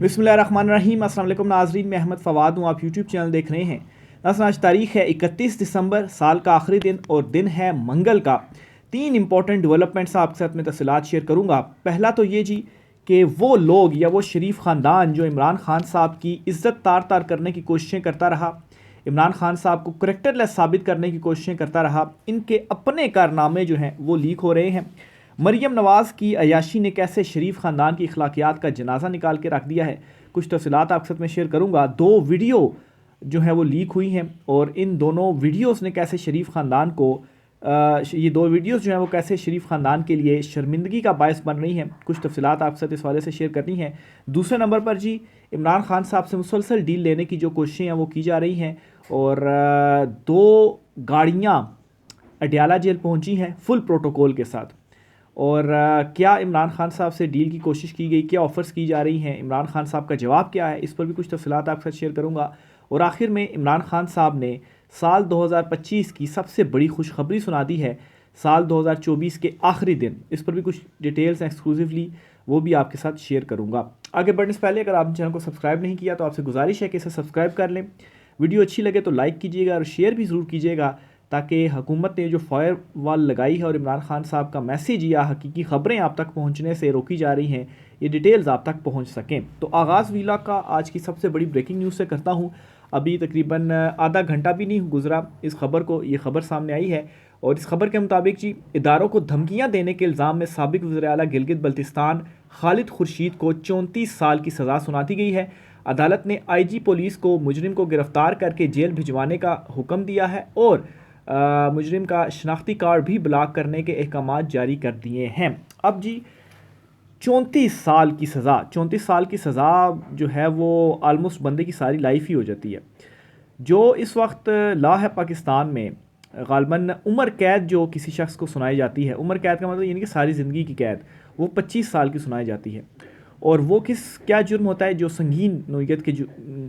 बिस्मिल्लाहिर्रहमानिर्रहीम। अस्सलाम वालेकुम नाज़रीन, मैं अहमद फ़वाद हूँ। आप यूट्यूब चैनल देख रहे हैं। नाज़रीन, आज तारीख़ है 31 दिसंबर, साल का आखिरी दिन और दिन है मंगल का। 3 इंपॉर्टेंट डेवलपमेंट्स आपके साथ में तफ़सीलात शेयर करूँगा। पहला तो ये जी कि वो लोग या वो शरीफ ख़ानदान जो इमरान खान साहब की इज़्ज़त तार तार करने की कोशिशें करता रहा, इमरान खान साहब को करैक्टरलेस साबित करने की कोशिशें करता रहा, इनके अपने कारनामे जो हैं वो लीक हो रहे हैं। मरियम नवाज़ की अयाशी ने कैसे शरीफ ख़ानदान की अखलाकियात का जनाजा निकाल के रख दिया है, कुछ तफसीलात आपके साथ में शेयर करूँगा। 2 वीडियो जो है वो लीक हुई हैं और इन दोनों वीडियोस ने कैसे शरीफ ख़ानदान को ये 2 वीडियोस जो हैं वो कैसे शरीफ ख़ानदान के लिए शर्मिंदगी का बायस बन रही हैं, कुछ तफसीलात आपके साथ इस हवाले से शेयर करनी है। दूसरे नंबर पर जी इमरान खान साहब से मुसलसल डील लेने की जो कोशिशें हैं वो की जा रही हैं और 2 गाड़ियाँ अडयाला जेल पहुँची हैं फुल प्रोटोकॉल के साथ। और क्या इमरान खान साहब से डील की कोशिश की गई, क्या ऑफ़र्स की जा रही हैं, इमरान खान साहब का जवाब क्या है, इस पर भी कुछ तफसीलात आपके साथ शेयर करूँगा। और आखिर में इमरान खान साहब ने साल 2025 की सबसे बड़ी खुशखबरी सुना दी है, साल 2024 के आखिरी दिन। इस पर भी कुछ डिटेल्स एक्सक्लूसिवली वो भी आपके साथ शेयर करूँगा। आगे बढ़ने से पहले अगर आपने चैनल को सब्सक्राइब नहीं किया तो आपसे गुजारिश है कि इसे सब्सक्राइब कर लें। वीडियो अच्छी लगे तो लाइक कीजिएगा और शेयर भी ज़रूर कीजिएगा, ताकि हुकूमत ने जो फायर वाल लगाई है और इमरान खान साहब का मैसेज या हकीकी ख़बरें आप तक पहुंचने से रोकी जा रही हैं, ये डिटेल्स आप तक पहुंच सकें। तो आगाज़ वीला का आज की सबसे बड़ी ब्रेकिंग न्यूज़ से करता हूं। अभी तकरीबन आधा घंटा भी नहीं गुजरा इस खबर को, ये खबर सामने आई है और इस खबर के मुताबिक जी इदारों को धमकियाँ देने के इल्ज़ाम में साबिक़ वज़ीर आला गिलगित बल्तिस्तान खालिद खुर्शीद को 34 साल की सज़ा सुना दी गई है। अदालत ने IG पुलिस को मुजरिम को गिरफ़्तार करके जेल भिजवाने का हुक्म दिया है और मुजरिम का शनाख्ती कार्ड भी ब्लॉक करने के अहकामात जारी कर दिए हैं। अब जी 34 साल की सज़ा, 34 साल की सज़ा जो है वो आलमोस्ट बंदे की सारी लाइफ ही हो जाती है। जो इस वक्त लॉ है पाकिस्तान में, ग़ालिबन उम्र कैद जो किसी शख्स को सुनाई जाती है, उम्र कैद का मतलब यानी कि सारी ज़िंदगी की कैद, वो 25 साल की सुनाई जाती है। और वो क्या जुर्म होता है, जो संगीन नोयत के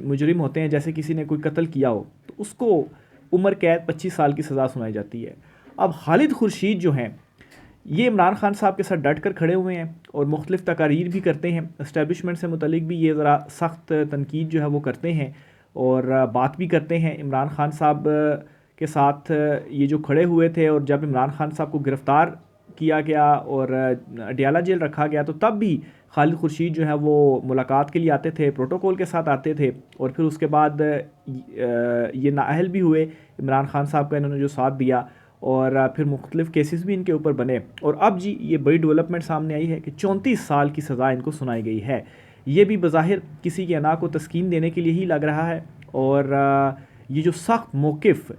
मुजरिम होते हैं, जैसे किसी ने कोई कत्ल किया हो तो उसको उम्र कैद 25 साल की सज़ा सुनाई जाती है। अब खालिद खुर्शीद जो हैं ये इमरान खान साहब के साथ डट कर खड़े हुए हैं और मुख्तलिफ़ तकारीर भी करते हैं, इस्टेब्लिशमेंट से मुतलिक भी ये ज़रा सख्त तनकीद जो है वो करते हैं और बात भी करते हैं इमरान खान साहब के साथ। ये जो खड़े हुए थे और जब इमरान खान साहब को गिरफ़्तार किया गया और अडयाला जेल रखा गया तो तब भी खालिद खुर्शीद जो है वो मुलाकात के लिए आते थे, प्रोटोकॉल के साथ आते थे और फिर उसके बाद ये नाअहल भी हुए इमरान खान साहब का, इन्होंने जो साथ दिया और फिर मुख्तलिफ़ केसेस भी इनके ऊपर बने। और अब जी ये बड़ी डेवलपमेंट सामने आई है कि 34 साल की सज़ा इनको सुनाई गई है। ये भी बज़ाहिर किसी की अना को तस्कीन देने के लिए ही लग रहा है और ये जो सख्त मौक़िफ़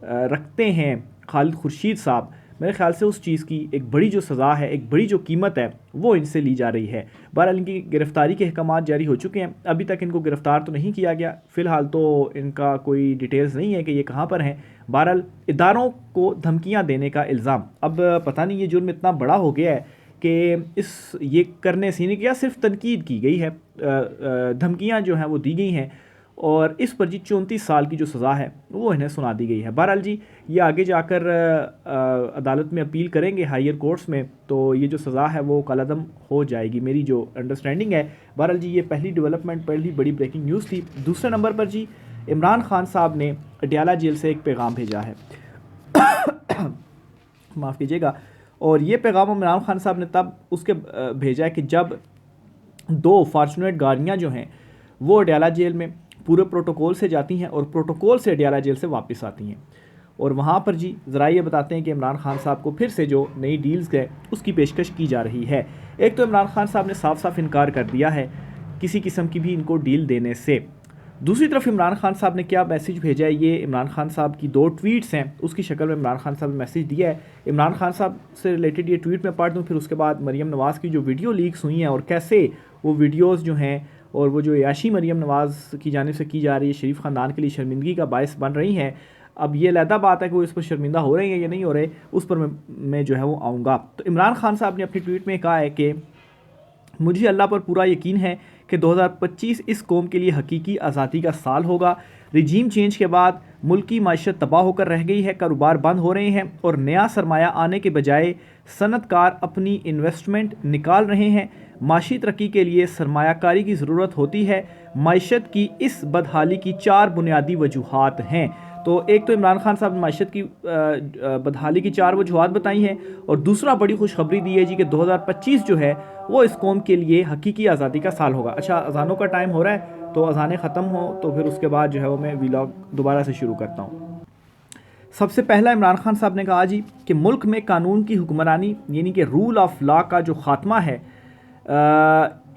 रखते हैं खालिद खुर्शीद साहब, मेरे ख़्याल से उस चीज़ की एक बड़ी जो सज़ा है, एक बड़ी जो कीमत है वो इनसे ली जा रही है। बहरहाल इनकी गिरफ़्तारी के अहकामात जारी हो चुके हैं, अभी तक इनको गिरफ़्तार तो नहीं किया गया, फ़िलहाल तो इनका कोई डिटेल्स नहीं है कि ये कहाँ पर हैं। बहरहाल इदारों को धमकियाँ देने का इल्ज़ाम, अब पता नहीं ये जुर्म इतना बड़ा हो गया है कि ये करने से नहीं किया, सिर्फ तनकीद की गई है, धमकियाँ जो हैं वो दी गई हैं और इस पर जी 34 साल की जो सज़ा है वो इन्हें सुना दी गई है। बहरहाल जी ये आगे जाकर अदालत में अपील करेंगे हायर कोर्ट्स में, तो ये जो सज़ा है वो कलअदम हो जाएगी, मेरी जो अंडरस्टैंडिंग है। बहरहाल जी ये पहली डेवलपमेंट, पहली बड़ी ब्रेकिंग न्यूज़ थी। दूसरे नंबर पर जी इमरान खान साहब ने अडयाला जेल से एक पैगाम भेजा है माफ़ कीजिएगा, और ये पैगाम इमरान खान साहब ने तब उसके भेजा है कि जब 2 फॉर्चुनेट गाड़ियाँ जो हैं वो अडयाला जेल में पूरे प्रोटोकॉल से जाती हैं और प्रोटोकॉल से अडयाला जेल से वापस आती हैं और वहाँ पर जी ज़रा ये बताते हैं कि इमरान खान साहब को फिर से जो नई डील्स है उसकी पेशकश की जा रही है। एक तो इमरान खान साहब ने साफ साफ इनकार कर दिया है किसी किस्म की भी इनको डील देने से। दूसरी तरफ इमरान खान साहब ने क्या मैसेज भेजा है, ये इमरान खान साहब की 2 ट्वीट्स हैं उसकी शक्ल में इमरान खान साहब ने मैसेज दिया है। इमरान खान साहब से रिलेटेड ये ट्वीट मैं पढ़ दूँ, फिर उसके बाद मरियम नवाज़ की जो वीडियो लीक्स हुई हैं और कैसे वो वीडियोज़ जो हैं और वो जो अयाशी मरियम नवाज़ की जानिब से की जा रही है शरीफ ख़ानदान के लिए शर्मिंदगी का बायस बन रही हैं। अब ये अलहदा बात है कि वो इस पर शर्मिंदा हो रहे हैं या नहीं हो रहे, उस पर मैं जो है वो आऊँगा। तो इमरान खान साहब ने अपनी ट्वीट में कहा है कि मुझे अल्लाह पर पूरा यकीन है कि 2025 इस कौम के लिए हकीकी आज़ादी का साल होगा। रिजीम चेंज के बाद मुल्क की माशत तबाह होकर रह गई है, कारोबार बंद हो रहे हैं और नया सरमाया आने के बजाय सनतकार अपनी इन्वेस्टमेंट निकाल रहे हैं। माशी तरक्की के लिए सरमायाकारी की ज़रूरत होती है। माशत की इस बदहाली की 4 बुनियादी वजूहात हैं। तो एक तो इमरान खान साहब ने माशत की बदहाली की 4 वजूहात बताई हैं और दूसरा बड़ी खुशखबरी दी है जी कि 2025 जो है वो इस कौम के लिए हकीकी आज़ादी का साल होगा। अच्छा, अजानों का टाइम हो रहा है, तो अजानें ख़त्म हो तो फिर उसके बाद जो है वो मैं व्लॉग दोबारा से शुरू करता हूँ। सबसे पहला इमरान खान साहब ने कहा जी कि मुल्क में कानून की हुक्मरानी यानी कि रूल ऑफ लॉ का जो ख़ात्मा है,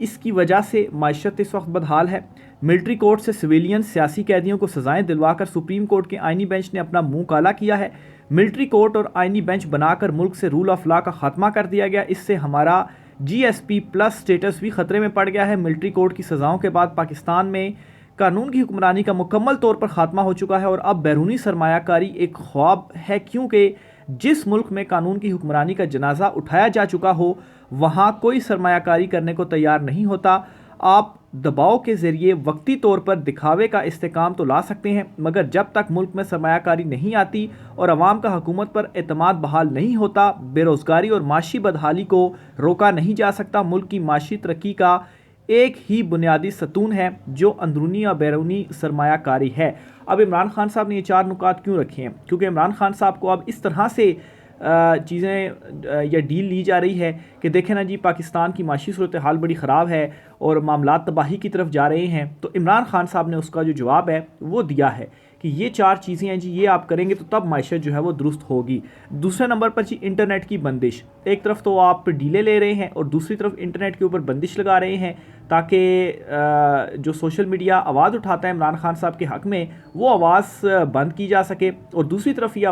इसकी वजह से माशत इस वक्त बदहाल है। मिलिट्री कोर्ट से सिविलियन सियासी कैदियों को सजाएं दिलवाकर सुप्रीम कोर्ट के आइनी बेंच ने अपना मुंह काला किया है। मिलिट्री कोर्ट और आइनी बेंच बनाकर मुल्क से रूल ऑफ लॉ का खात्मा कर दिया गया। इससे हमारा GSP प्लस स्टेटस भी ख़तरे में पड़ गया है। मिलिट्री कोर्ट की सज़ाओं के बाद पाकिस्तान में कानून की हुक्मरानी का मुकम्मल तौर पर ख़ात्मा हो चुका है और अब बैरूनी सरमायाकारी एक ख्वाब है, क्योंकि जिस मुल्क में कानून की हुक्मरानी का जनाजा उठाया जा चुका हो वहाँ कोई सरमायाकारी करने को तैयार नहीं होता। आप दबाव के ज़रिए वक्ती तौर पर दिखावे का इस्तेकाम तो ला सकते हैं, मगर जब तक मुल्क में सरमायाकारी नहीं आती और अवाम का हुकूमत पर एतमाद बहाल नहीं होता, बेरोज़गारी और माशी बदहाली को रोका नहीं जा सकता। मुल्क की माशी तरक्की का एक ही बुनियादी सतून है जो अंदरूनी या बैरूनी सरमायाकारी है। अब इमरान खान साहब ने ये 4 नुकात क्यों रखे हैं? क्योंकि इमरान खान साहब को अब इस तरह से चीज़ें या डील ली जा रही है कि देखें ना जी, पाकिस्तान की माशी सूरत हाल बड़ी ख़राब है और मामलात तबाही की तरफ जा रहे हैं। तो इमरान खान साहब ने उसका जो जवाब है वो दिया है कि ये 4 चीज़ें हैं जी, ये आप करेंगे तो तब माशत जो है वो दुरुस्त होगी। दूसरे नंबर पर जी इंटरनेट की बंदिश। एक तरफ तो आप डीले ले रहे हैं और दूसरी तरफ इंटरनेट के ऊपर बंदिश लगा रहे हैं ताकि जो सोशल मीडिया आवाज़ उठाता है इमरान खान साहब के हक़ में वो आवाज़ बंद की जा सके, और दूसरी तरफ ये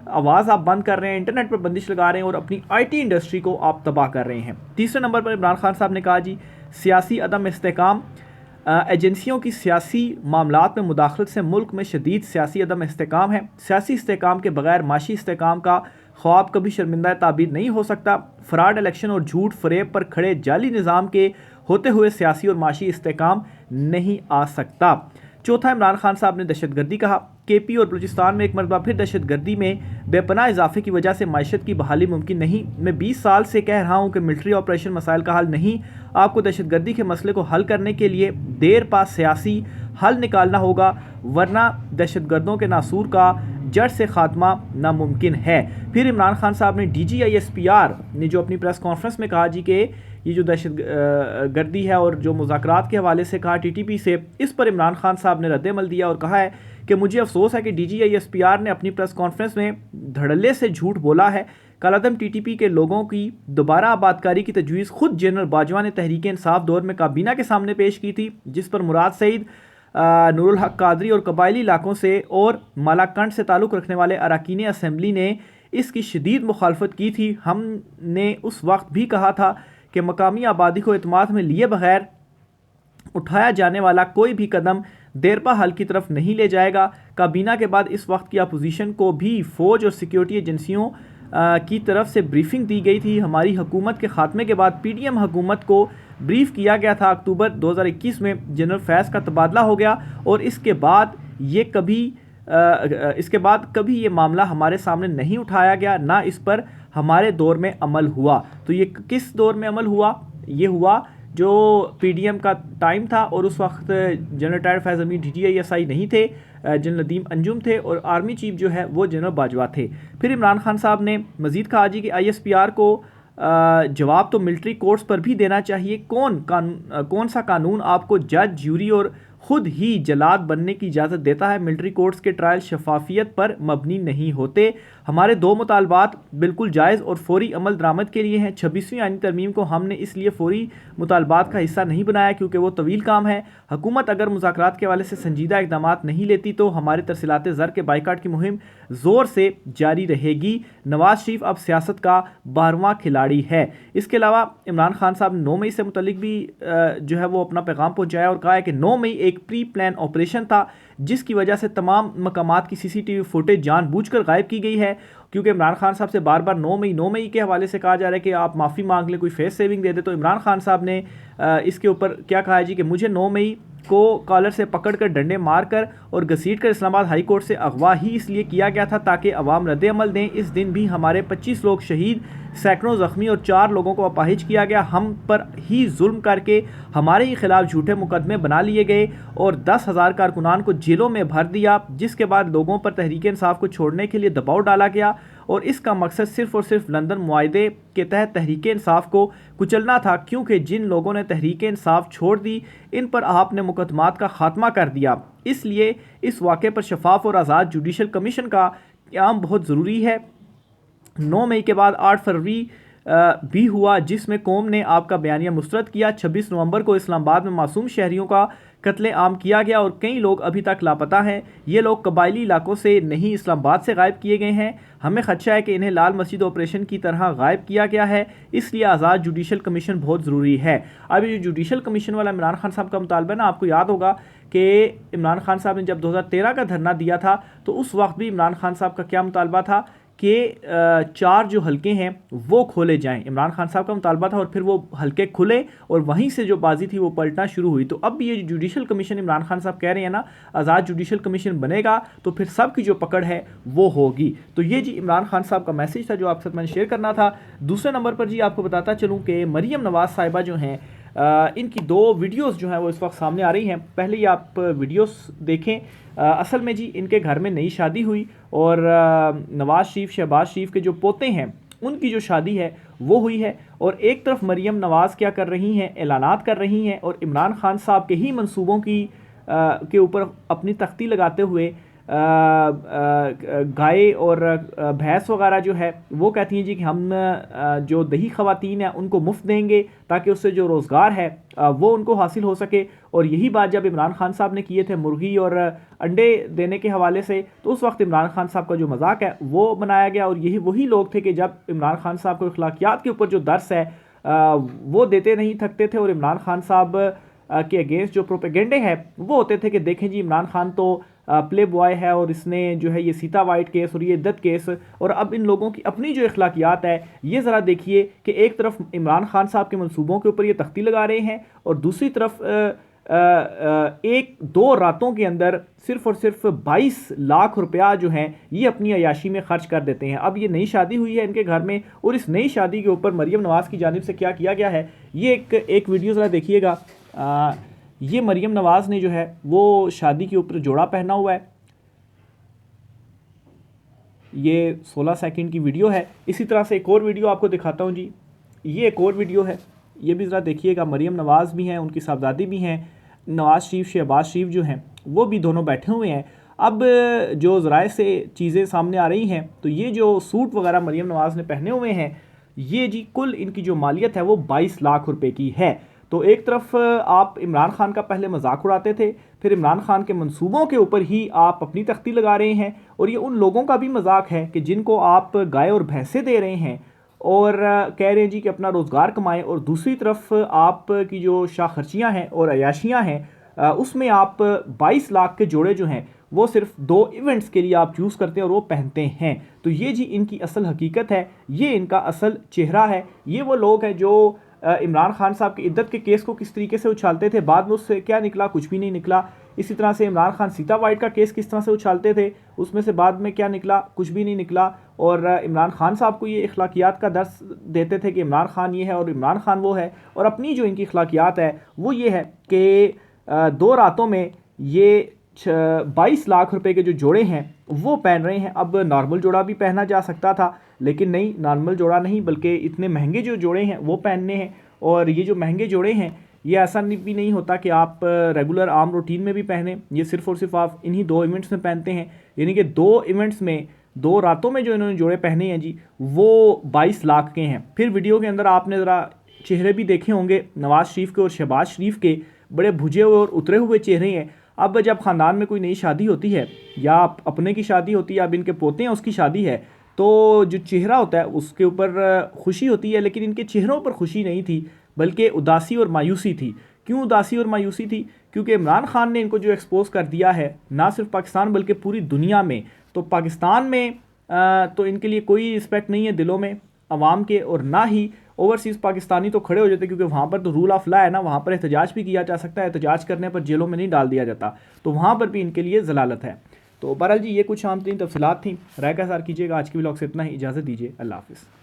आवाज़ आप बंद कर रहे हैं, इंटरनेट पर बंदिश लगा रहे हैं और अपनी IT इंडस्ट्री को आप तबाह कर रहे हैं। तीसरे नंबर पर इमरान खान साहब ने कहा जी सियासी अदम इस्तेकाम। एजेंसियों की सियासी मामलात में मुदाखलत से मुल्क में शदीद सियासी अदम इस्तेकाम है। सियासी इस्तेकाम के बगैर माशी इस्तेकाम का ख्वाब कभी शर्मिंदा ताबीर नहीं हो सकता। फ्रॉड इलेक्शन और झूठ फरेब पर खड़े जाली निज़ाम के होते हुए सियासी और माशी इस्तेकाम नहीं आ सकता। चौथा, इमरान खान साहब ने दहशतगर्दी कहा। KP और बलूचिस्तान में एक मरतबा फिर दहशतगर्दी में बेपनाह इजाफे की वजह से माशत की बहाली मुमकिन नहीं। मैं 20 साल से कह रहा हूँ कि मिलिट्री ऑपरेशन मसाइल का हल नहीं। आपको दहशतगर्दी के मसले को हल करने के लिए देर पास सियासी हल निकालना होगा, वरना दहशतगर्दों के नासूर का जड़ से खात्मा नामुमकिन है। फिर इमरान खान साहब ने DGISPR ने जो अपनी प्रेस कॉन्फ्रेंस में कहा जी कि ये जो दहशत गर्दी है और जो मुज़ाकरात के हवाले से कहा TTP से, इस पर इमरान खान साहब ने रद्द-ए-अमल दिया और कहा है कि मुझे अफसोस है कि DGISPR ने अपनी प्रेस कॉन्फ्रेंस में धड़ल्ले से झूठ बोला है। कलादम TTP के लोगों की दोबारा आबादकारी की तजवीज़ खुद जनरल बाजवा ने तहरीक इंसाफ दौर में काबीना के सामने पेश की थी, जिस पर मुराद सईद, नूरुल हक कादरी और कबायली इलाकों से और मालाकंड से ताल्लुक़ रखने वाले अरकान असम्बली ने इसकी शदीद मुखालफत की थी। हमने उस वक्त भी कहा था कि मकामी आबादी को एतमाद में लिए बगैर उठाया जाने वाला कोई भी कदम देरपा हल की तरफ नहीं ले जाएगा। काबीना के बाद इस वक्त की अपोजिशन को भी फ़ौज और सिक्योरिटी एजेंसियों की तरफ से ब्रीफिंग दी गई थी। हमारी हुकूमत के ख़ात्मे के बाद PDM हुकूमत को ब्रीफ किया गया था। अक्टूबर 2021 में जनरल फैज़ का तबादला हो गया और इसके बाद कभी ये मामला हमारे सामने नहीं उठाया गया, ना इस पर हमारे दौर में अमल हुआ। तो ये किस दौर में अमल हुआ? ये हुआ जो PDM का टाइम था और उस वक्त जनरल रिटायर्ड फैज़ अमीर DGISI नहीं थे, जनरल नदीम अंजुम थे और आर्मी चीफ जो है वो जनरल बाजवा थे। फिर इमरान खान साहब ने मज़ीद कहा जी कि ISPR को जवाब तो मिलिट्री कोर्ट्स पर भी देना चाहिए। कौन सा कानून आपको जज, ज्यूरी और खुद ही जलाद बनने की इजाज़त देता है? मिलिट्री कोर्ट्स के ट्रायल शफाफियत पर मबनी नहीं होते। हमारे 2 मुतालबात बिल्कुल जायज़ और फौरी अमल दरामद के लिए हैं। 26वीं आईनी तरमीम को हमने इसलिए फौरी मुतालबात का हिस्सा नहीं बनाया क्योंकि वो तवील काम है। हुकूमत अगर मुज़ाकरात के हवाले से संजीदा इक़दामात नहीं लेती तो हमारे तरसीलात ज़र के बाइकाट की मुहिम ज़ोर से जारी रहेगी। नवाज शरीफ अब सियासत का 12वां खिलाड़ी है। इसके अलावा इमरान खान साहब ने 9 मई से मुतल्लिक भी जो है वो अपना पैगाम पहुँचाया और कहा है कि 9 मई एक प्री प्लान ऑपरेशन था जिसकी वजह से तमाम मकामात की CCTV फुटेज जानबूझकर गायब की गई है। क्योंकि इमरान खान साहब से बार बार 9 मई के हवाले से कहा जा रहा है कि आप माफ़ी मांग लें, कोई फेस सेविंग दे दे, तो इमरान खान साहब ने इसके ऊपर क्या कहा है जी कि मुझे 9 मई को कॉलर से पकड़कर डंडे मारकर और घसीटकर इस्लामाबाद हाई कोर्ट से अगवा ही इसलिए किया गया था ताकि अवाम रद्द-ए-अमल दें। इस दिन भी हमारे 25 लोग शहीद, सैकड़ों ज़ख्मी और 4 लोगों को अपाहिज किया गया। हम पर ही जुल्म करके हमारे ही खिलाफ झूठे मुकदमे बना लिए गए और 10,000 कारकुनान को जेलों में भर दिया, जिसके बाद लोगों पर तहरीक इंसाफ को छोड़ने के लिए दबाव डाला गया और इसका मकसद सिर्फ़ और सिर्फ लंदन मुआहदे के तहत तहरीक इंसाफ को कुचलना था, क्योंकि जिन लोगों ने तहरीक इंसाफ छोड़ दी इन पर आपने मुकदमात का खात्मा कर दिया। इसलिए इस वाक़े पर शफाफ और आज़ाद जुडिशल कमीशन का क़याम बहुत ज़रूरी है। 9 मई के बाद 8 फरवरी भी हुआ, जिसमें कौम ने आपका बयानिया मुस्तरद किया। 26 नवंबर को इस्लामाबाद में मासूम शहरियों का कत्ले आम किया गया और कई लोग अभी तक लापता हैं। ये लोग कबायली इलाकों से नहीं, इस्लामाबाद से गायब किए गए हैं। हमें खदशा है कि इन्हें लाल मस्जिद ऑपरेशन की तरह गायब किया गया है, इसलिए आज़ाद जुडिशल कमीशन बहुत ज़रूरी है। अब ये जो जुडिशल कमीशन वाला इमरान खान साहब का मुतालबा ना, आपको याद होगा कि इमरान खान साहब ने जब 2013 का धरना दिया था तो उस वक्त भी इमरान खान साहब का क्या मुतालबा था कि 4 जो हलके हैं वो खोले जाएं। इमरान खान साहब का मुतालबा था और फिर वो हलके खुले और वहीं से जो बाजी थी वो पलटना शुरू हुई। तो अब ये जुडिशल कमीशन इमरान खान साहब कह रहे हैं ना, आज़ाद जुडिशल कमीशन बनेगा तो फिर सब की जो पकड़ है वो होगी। तो ये जी इमरान खान साहब का मैसेज था जो आपके साथ मैंने शेयर करना था। दूसरे नंबर पर जी आपको बताता चलूँ कि मरीम नवाज़ साहिबा जो हैं, इनकी 2 वीडियोस जो हैं वो इस वक्त सामने आ रही हैं। पहले ही आप वीडियोस देखें। असल में जी इनके घर में नई शादी हुई और नवाज़ शरीफ, शहबाज शरीफ के जो पोते हैं उनकी जो शादी है वो हुई है और एक तरफ मरीम नवाज़ क्या कर रही हैं, ऐलानात कर रही हैं और इमरान खान साहब के ही मंसूबों की के ऊपर अपनी तख्ती लगाते हुए गाय और भैंस वगैरह जो है वो कहती हैं जी कि हम जो दही ख़वातीन हैं उनको मुफ्त देंगे ताकि उससे जो रोज़गार है वो उनको हासिल हो सके। और यही बात जब इमरान खान साहब ने किए थे मुर्गी और अंडे देने के हवाले से, तो उस वक्त इमरान खान साहब का जो मजाक है वो बनाया गया और यही वही लोग थे कि जब इमरान खान साहब को अखलाकियात के ऊपर जो दर्स है वो देते नहीं थकते थे और इमरान खान साहब के अगेंस्ट जो प्रोपेगेंडे हैं वो होते थे कि देखें जी इमरान खान तो प्ले बॉय है और इसने जो है ये सीता वाइट केस और ये इद्दत केस, और अब इन लोगों की अपनी जो अखलाकियात है ये ज़रा देखिए कि एक तरफ इमरान खान साहब के मंसूबों के ऊपर ये तख्ती लगा रहे हैं और दूसरी तरफ 1-2 रातों के अंदर सिर्फ और सिर्फ 22 लाख रुपया जो है ये अपनी अयाशी में खर्च कर देते हैं। अब ये नई शादी हुई है इनके घर में और इस नई शादी के ऊपर मरीम नवाज़ की जानिब से क्या किया गया है ये एक वीडियो ज़रा देखिएगा। ये मरीम नवाज़ ने जो है वो शादी के ऊपर जोड़ा पहना हुआ है। ये 16 सेकंड की वीडियो है। इसी तरह से एक और वीडियो आपको दिखाता हूँ जी। ये एक और वीडियो है, ये भी ज़रा देखिएगा। मरीम नवाज़ भी हैं, उनकी साहबजादी भी हैं, नवाज़ शरीफ, शहबाज शरीफ जो हैं वो भी दोनों बैठे हुए हैं। अब जो ज़राए से चीज़ें सामने आ रही हैं तो ये जो सूट वगैरह मरीम नवाज़ ने पहने हुए हैं ये जी कुल इनकी जो मालियत है वो 22 लाख रुपए की है। तो एक तरफ आप इमरान खान का पहले मजाक उड़ाते थे, फिर इमरान खान के मंसूबों के ऊपर ही आप अपनी तख्ती लगा रहे हैं और ये उन लोगों का भी मजाक है कि जिनको आप गाय और भैंसे दे रहे हैं और कह रहे हैं जी कि अपना रोज़गार कमाएं, और दूसरी तरफ आप की जो शाह खर्चियाँ हैं और अयाशियाँ हैं उसमें आप 22 लाख के जोड़े जो हैं वो सिर्फ 2 इवेंट्स के लिए आप चूज़ करते हैं और वो पहनते हैं। तो ये जी इनकी असल हकीकत है, ये इनका असल चेहरा है। ये वो लोग हैं जो इमरान खान साहब की इद्दत के केस को किस तरीके से उछालते थे, बाद में उससे क्या निकला, कुछ भी नहीं निकला। इसी तरह से इमरान खान सीता वाइट का केस किस तरह से उछालते थे, उसमें से बाद में क्या निकला, कुछ भी नहीं निकला। और इमरान खान साहब को ये अखलाकियात का दर्स देते थे कि इमरान खान ये है और इमरान खान वो है, और अपनी जो इनकी अखलाकियात है वो ये है कि 2 रातों में ये 22 लाख रुपए के जो जोड़े हैं वो पहन रहे हैं। अब नॉर्मल जोड़ा भी पहना जा सकता था लेकिन नहीं, नॉर्मल जोड़ा नहीं बल्कि इतने महंगे जो जोड़े हैं वो पहनने हैं। और ये जो महंगे जोड़े हैं ये ऐसा भी नहीं होता कि आप रेगुलर आम रूटीन में भी पहने, ये सिर्फ और सिर्फ आप इन्हीं 2 इवेंट्स में पहनते हैं। यानी कि 2 इवेंट्स में 2 रातों में जो इन्होंने जोड़े पहने हैं जी वो 22 लाख के हैं। फिर वीडियो के अंदर आपने ज़रा चेहरे भी देखे होंगे नवाज़ शरीफ के और शहबाज शरीफ के, बड़े भुजे हुए और उतरे हुए चेहरे हैं। अब जब ख़ानदान में कोई नई शादी होती है या अपने की शादी होती है, अब इनके पोते हैं उसकी शादी है, तो जो चेहरा होता है उसके ऊपर खुशी होती है, लेकिन इनके चेहरों पर खुशी नहीं थी बल्कि उदासी और मायूसी थी। क्यों उदासी और मायूसी थी? क्योंकि इमरान खान ने इनको जो एक्सपोज कर दिया है ना सिर्फ पाकिस्तान बल्कि पूरी दुनिया में, तो पाकिस्तान में तो इनके लिए कोई रिस्पेक्ट नहीं है दिलों में अवाम के, और ना ही ओवरसीज़ पाकिस्तानी तो खड़े हो जाते क्योंकि वहाँ पर तो रूल ऑफ लॉ है ना, वहाँ पर एहतजाज भी किया जा सकता है, एहतजाज करने पर जेलों में नहीं डाल दिया जाता, तो वहाँ पर भी इनके लिए जलालत है। तो बहरहाल जी ये कुछ आम तरीन तफसीलात थी। राय का इज़हार कीजिएगा। आज की व्लॉग से इतना ही, इजाज़त दीजिए, अल्लाह हाफ़िज़।